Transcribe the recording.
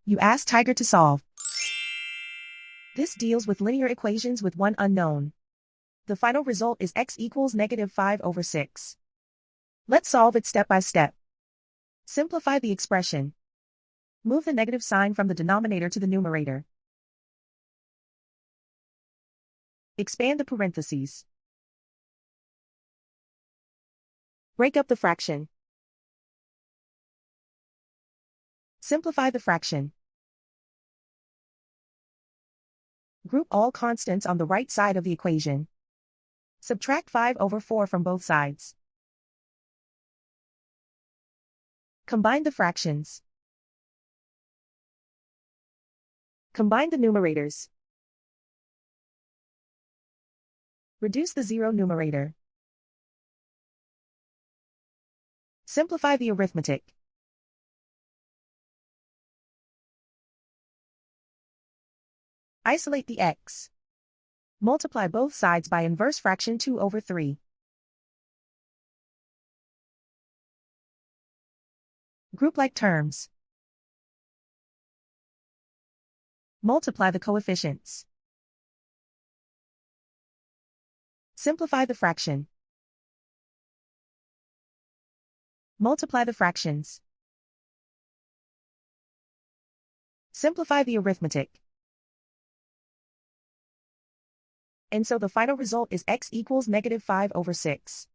You ask Tiger to solve. This deals with linear equations with one unknown. The final result is x equals -5/6. Let's solve it step by step. Simplify the expression. Move the negative sign from the denominator to the numerator. Expand the parentheses. Break up the fraction. Simplify the fraction. Group all constants on the right side of the equation. Subtract 5/4 from both sides. Combine the fractions. Combine the numerators. Reduce the zero numerator. Simplify the arithmetic. Isolate the x. Multiply both sides by inverse fraction 2/3. Group like terms. Multiply the coefficients. Simplify the fraction. Multiply the fractions. Simplify the arithmetic. And so the final result is x equals -5/6.